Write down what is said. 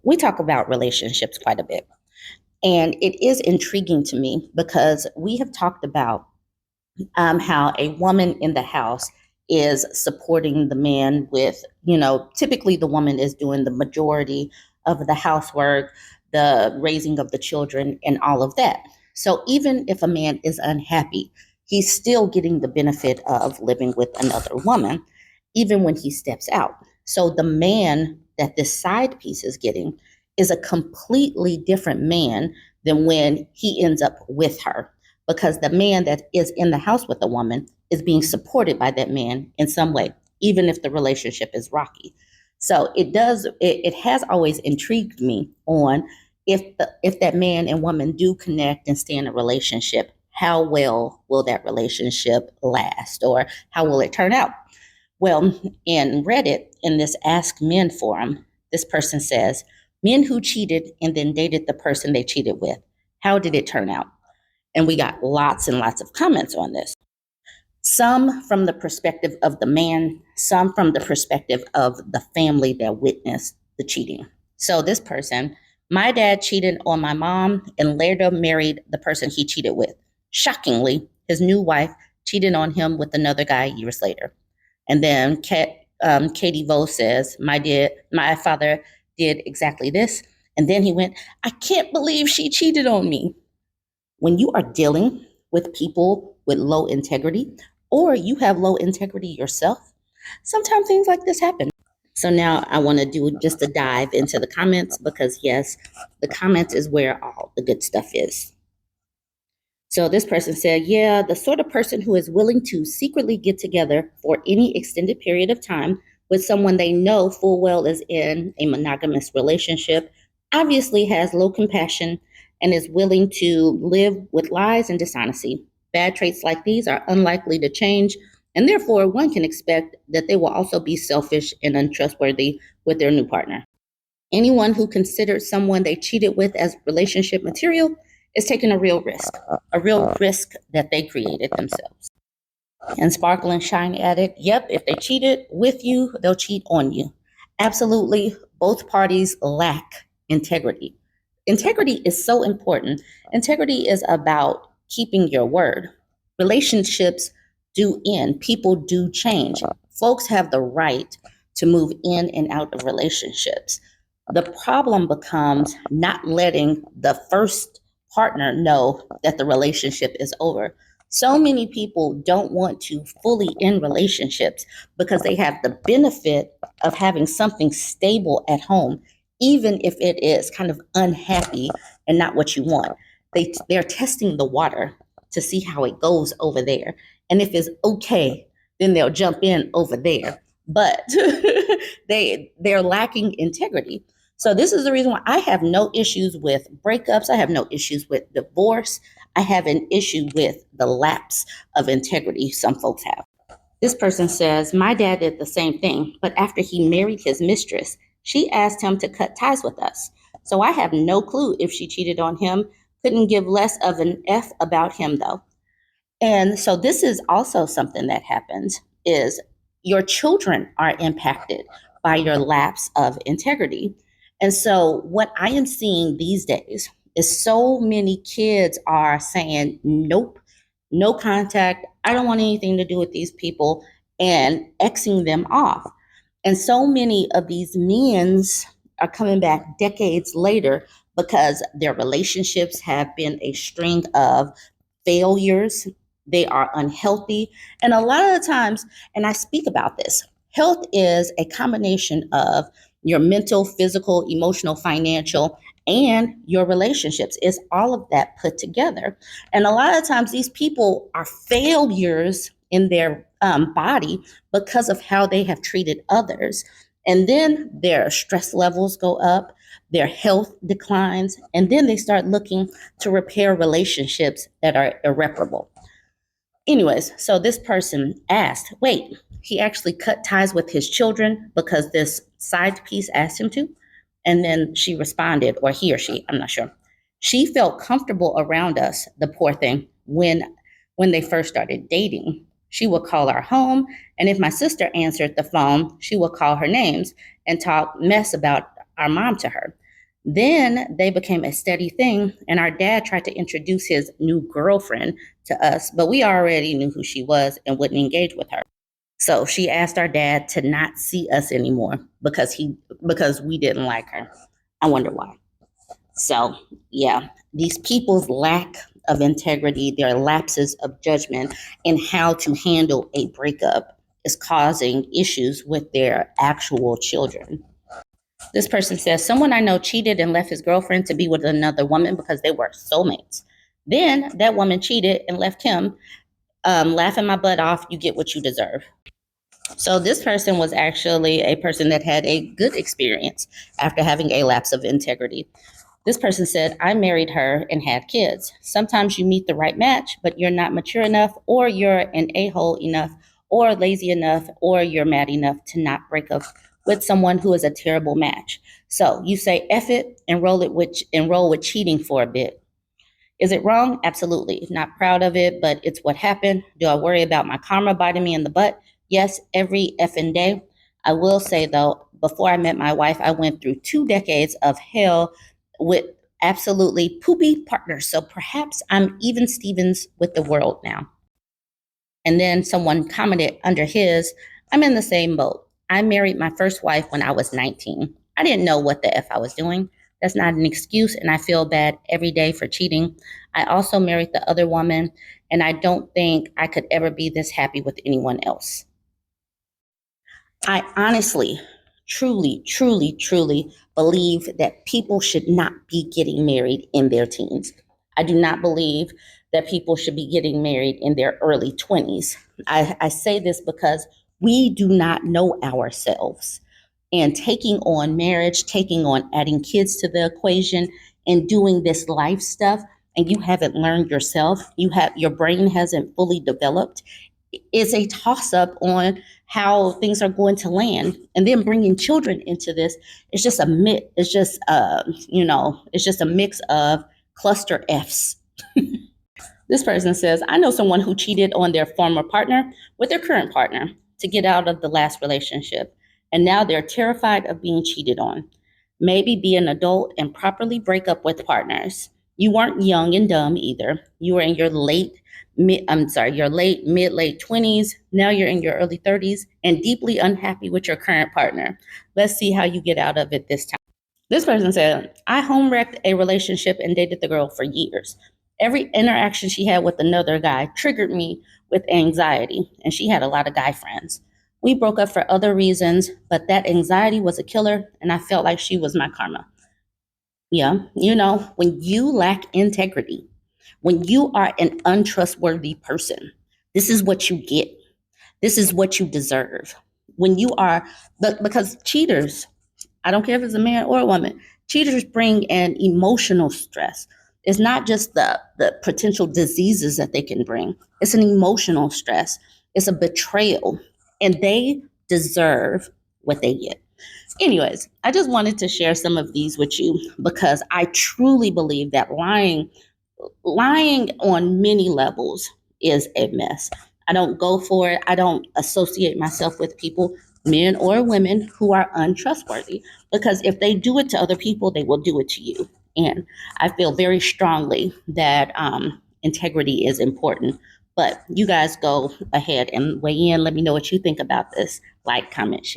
We talk about relationships quite a bit. And it is intriguing to me because we have talked about how a woman in the house is supporting the man with, typically the woman is doing the majority of the housework, the raising of the children, and all of that. So even if a man is unhappy, he's still getting the benefit of living with another woman, even when he steps out. So the man that this side piece is getting is a completely different man than when he ends up with her, because the man that is in the house with the woman is being supported by that man in some way, even if the relationship is rocky. So it has always intrigued me on if that man and woman do connect and stay in a relationship, how well will that relationship last, or how will it turn out? Well, in Reddit, in this Ask Men forum, this person says, men who cheated and then dated the person they cheated with, how did it turn out? And we got lots and lots of comments on this. Some from the perspective of the man, some from the perspective of the family that witnessed the cheating. So this person, my dad cheated on my mom and later married the person he cheated with. Shockingly, his new wife cheated on him with another guy years later. And then Katie Vo says, my father did exactly this. And then he went, I can't believe she cheated on me. When you are dealing with people with low integrity, or you have low integrity yourself, sometimes things like this happen. So now I want to do just a dive into the comments, because yes, the comments is where all the good stuff is. So this person said, yeah, the sort of person who is willing to secretly get together for any extended period of time with someone they know full well is in a monogamous relationship, obviously has low compassion and is willing to live with lies and dishonesty. Bad traits like these are unlikely to change, and therefore one can expect that they will also be selfish and untrustworthy with their new partner. Anyone who considers someone they cheated with as relationship material is taking a real risk that they created themselves. And Sparkle and Shine added, yep, if they cheated with you, they'll cheat on you. Absolutely, both parties lack integrity. Integrity is so important. Integrity is about keeping your word. Relationships do end. People do change. Folks have the right to move in and out of relationships. The problem becomes not letting the first partner know that the relationship is over. So many people don't want to fully end relationships because they have the benefit of having something stable at home, even if it is kind of unhappy and not what you want. They're testing the water to see how it goes over there. And if it's okay, then they'll jump in over there. But they're lacking integrity. So this is the reason why I have no issues with breakups. I have no issues with divorce. I have an issue with the lapse of integrity some folks have. This person says, my dad did the same thing, but after he married his mistress, she asked him to cut ties with us. So I have no clue if she cheated on him. Couldn't give less of an F about him though. And so this is also something that happens, is your children are impacted by your lapse of integrity. And so what I am seeing these days is so many kids are saying, nope, no contact. I don't want anything to do with these people, and Xing them off. And so many of these men's are coming back decades later because their relationships have been a string of failures. They are unhealthy. And a lot of the times, and I speak about this, health is a combination of your mental, physical, emotional, financial, and your relationships. It's all of that put together. And a lot of times these people are failures in their body because of how they have treated others. And then their stress levels go up, their health declines, and then they start looking to repair relationships that are irreparable. Anyways, so this person asked, wait, he actually cut ties with his children because this side piece asked him to? And then she responded, or he or she, I'm not sure. She felt comfortable around us, the poor thing, when they first started dating. She would call our home, and if my sister answered the phone, she would call her names and talk mess about our mom to her. Then they became a steady thing, and our dad tried to introduce his new girlfriend to us, but we already knew who she was and wouldn't engage with her. So she asked our dad to not see us anymore because we didn't like her. I wonder why. So yeah, these people's lack of integrity, their lapses of judgment, and how to handle a breakup is causing issues with their actual children. This person says, someone I know cheated and left his girlfriend to be with another woman because they were soulmates. Then that woman cheated and left him. Laughing my butt off, you get what you deserve. So this person was actually a person that had a good experience after having a lapse of integrity. This person said, I married her and had kids. Sometimes you meet the right match, but you're not mature enough, or you're an a-hole enough, or lazy enough, or you're mad enough to not break up with someone who is a terrible match. So you say F it and roll with cheating for a bit. Is it wrong? Absolutely. Not proud of it, but it's what happened. Do I worry about my karma biting me in the butt? Yes, every effing day. I will say though, before I met my wife, I went through 2 decades of hell with absolutely poopy partners. So perhaps I'm even Stevens with the world now. And then someone commented under his, I'm in the same boat. I married my first wife when I was 19. I didn't know what the F I was doing. That's not an excuse, and I feel bad every day for cheating. I also married the other woman, and I don't think I could ever be this happy with anyone else. I honestly, truly believe that people should not be getting married in their teens. I do not believe that people should be getting married in their early 20s. I say this because we do not know ourselves. And taking on marriage, taking on adding kids to the equation, and doing this life stuff, and you haven't learned yourself, your brain hasn't fully developed, is a toss up on how things are going to land. And then bringing children into this is just a mix. It's just it's just a mix of cluster Fs. This person says, I know someone who cheated on their former partner with their current partner to get out of the last relationship. And now they're terrified of being cheated on. Maybe be an adult and properly break up with partners. You weren't young and dumb either. You were in your late, mid 20s. Now you're in your early 30s and deeply unhappy with your current partner. Let's see how you get out of it this time. This person said, I home wrecked a relationship and dated the girl for years. Every interaction she had with another guy triggered me with anxiety, and she had a lot of guy friends. We broke up for other reasons, but that anxiety was a killer, and I felt like she was my karma. Yeah, when you lack integrity, when you are an untrustworthy person, this is what you get. This is what you deserve. When you are, because cheaters, I don't care if it's a man or a woman, cheaters bring an emotional stress. It's not just the potential diseases that they can bring. It's an emotional stress. It's a betrayal. And they deserve what they get. Anyways, I just wanted to share some of these with you because I truly believe that lying on many levels is a mess. I don't go for it. I don't associate myself with people, men or women, who are untrustworthy, because if they do it to other people, they will do it to you. And I feel very strongly that integrity is important. But you guys go ahead and weigh in. Let me know what you think about this. Like, comment, share.